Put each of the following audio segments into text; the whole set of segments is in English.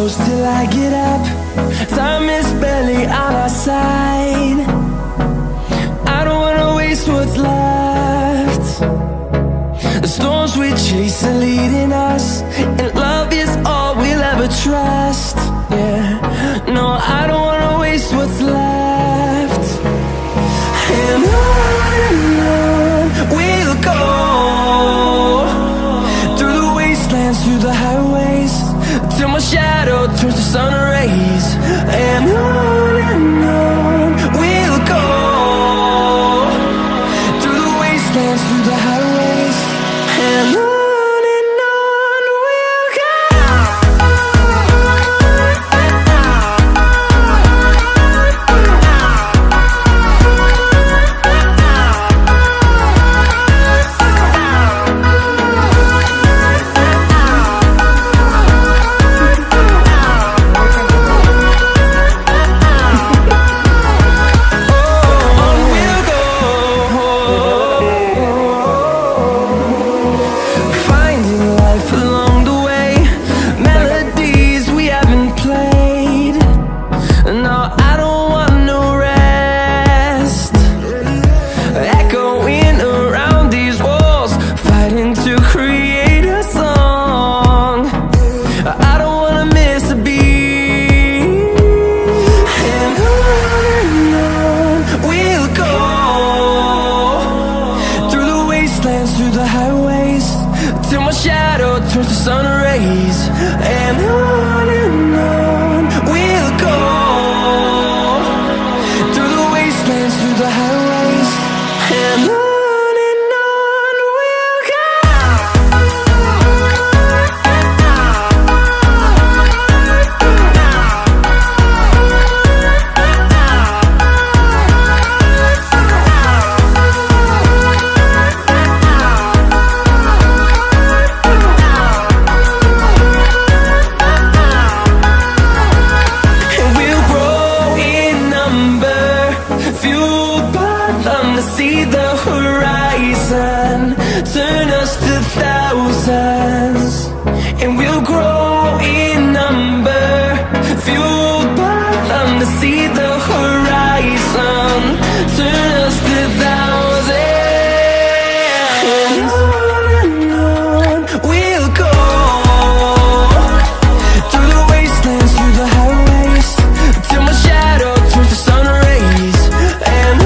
close till I get up. Time is barely on our side. I don't wanna waste what's left. The storms we chase are leading us, and love is all we'll ever trust. Yeah, no, I don't wanna waste what's left. And on we'll go, through the wastelands, through the highways, till my shadow turns to sun rays. And on we'll go, through the wastelands, through the highways, and on we'll go. Through the highways, till my shadow turns to sun rays. And on we'll go, through the wastelands, through the highways, and on we'll go. See the horizon, turn us to thousands, and we'll grow in number, fueled by them. To see the horizon, turn us to thousands, and on we'll go, through the wastelands, through the highways, till my shadow turns to sun rays. And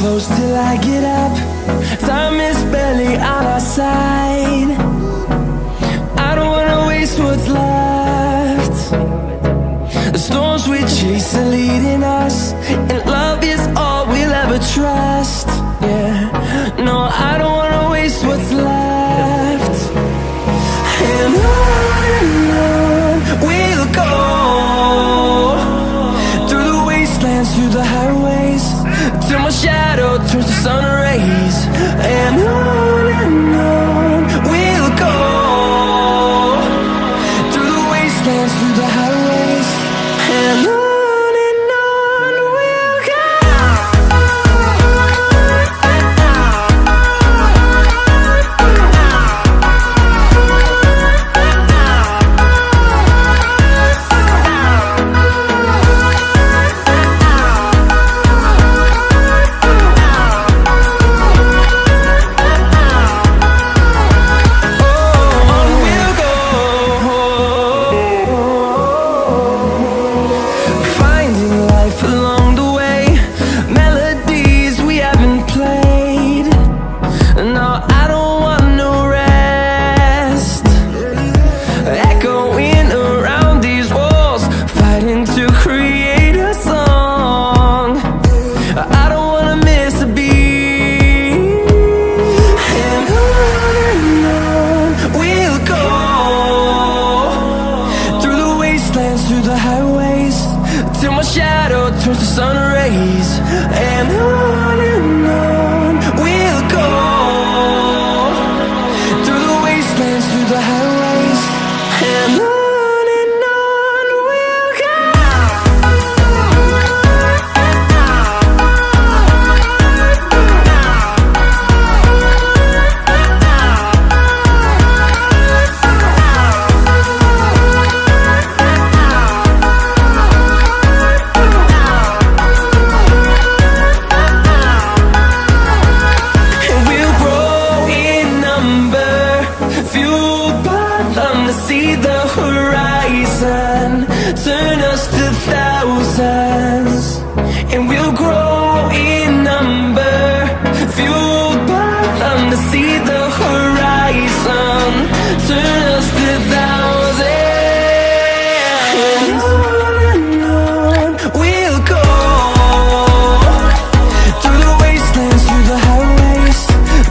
close till I get up. Time is barely on our side. I don't wanna waste what's left. The storms we chase are leading us, and love is all we'll ever trust. Yeah, no, I don't wanna waste what's left. And on we'll go, through the wastelands, through the highways, till my shadow turns to sun rays. And on we'll go, through the wastelands, through the highways, and on we'll go. turns to sun rays, and on we'll go. to thousands, and we'll grow in number, fueled by them to see the horizon, turn us to thousands. And on we'll go, through the wastelands, through the highways,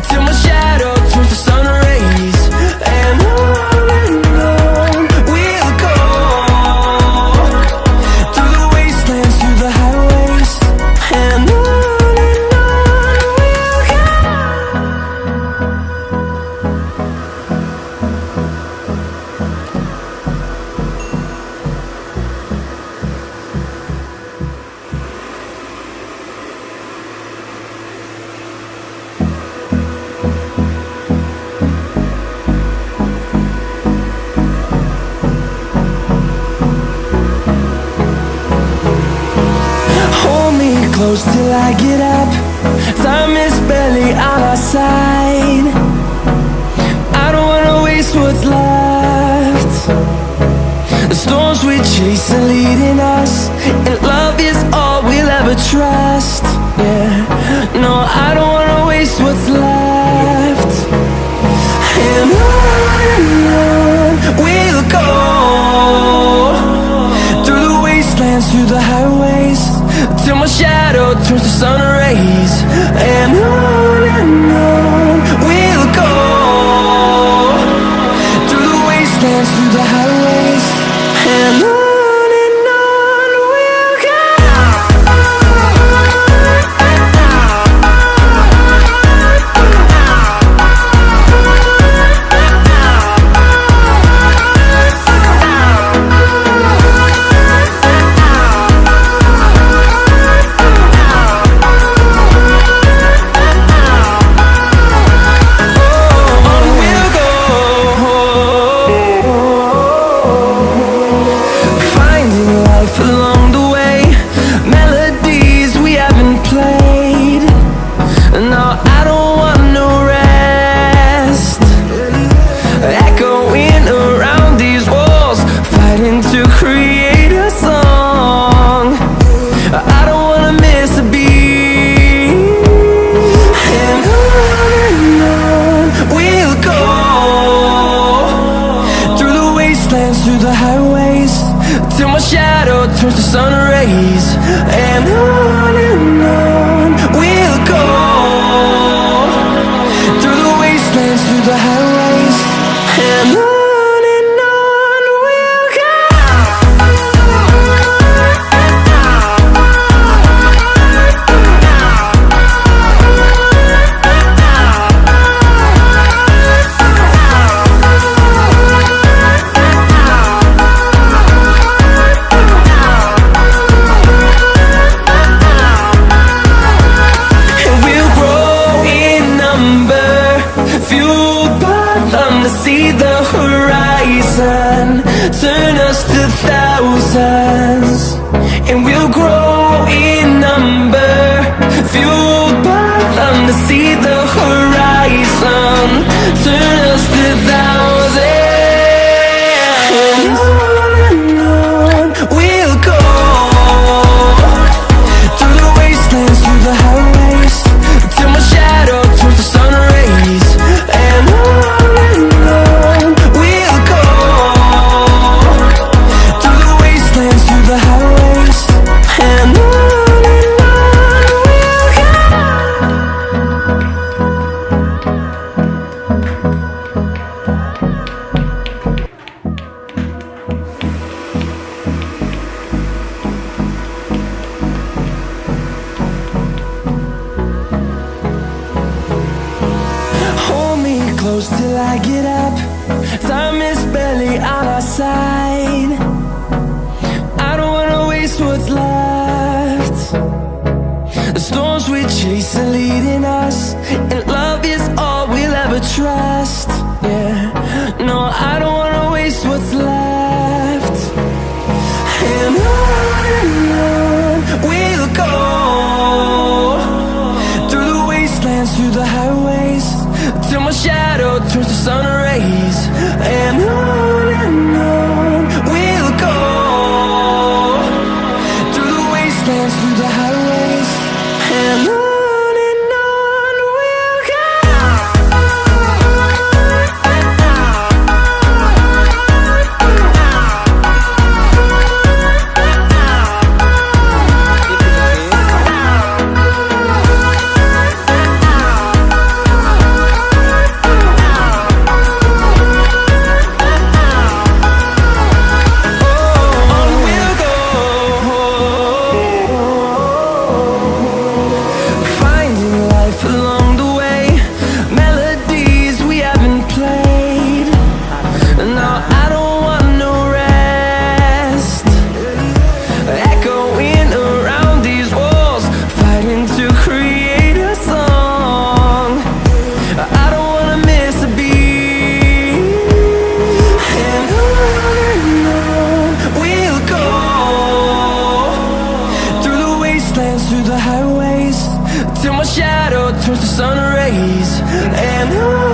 till my shadow turns to sun rays. And on we'll go, through the wastelands, through the highways. And on we'll go. Hold me close till I get up. Time is barely on our side. I don't wanna waste what's left. The storms we chase are leading us, and love is all we'll ever trust. Yeah, no, I don't wanna waste what's left. And on we'll go, through the wastelands, through the highways, till my shadow turns to sun rays. And on we'll go, through the wastelands, through the highways. And on we'll go. Finding life along the way, melodies we haven't played. No, I don't want no rest. Echoing around these walls, fighting to create a song. I don't wanna miss a beat. And on we'll go, through the wastelands, through the highways, till my shadow turns to sun rays. And on we'll go, through the wastelands, through the highways. And on we'll go. And we'll grow in number, fueled by them to see the horizon, turn us to thousands. And we'll grow in number, fueled by them to see the horizon, turn us to thousands. And on we'll go, through the wastelands, through the highways, till my shadow turns to sun rays. And on we'll go, through the wastelands, through the highways. And on we'll go. Hold me close till I get up. Time is barely on our side. I don't wanna waste what's left. The storms we chase are leading us, and love is all we'll ever trust. Yeah, no, I don't wanna waste what's left. And on we'll go, through the wastelands, through the highways, till my shadow turns to sun rays. And on we'll go, the highways till my shadow turns to sun rays. And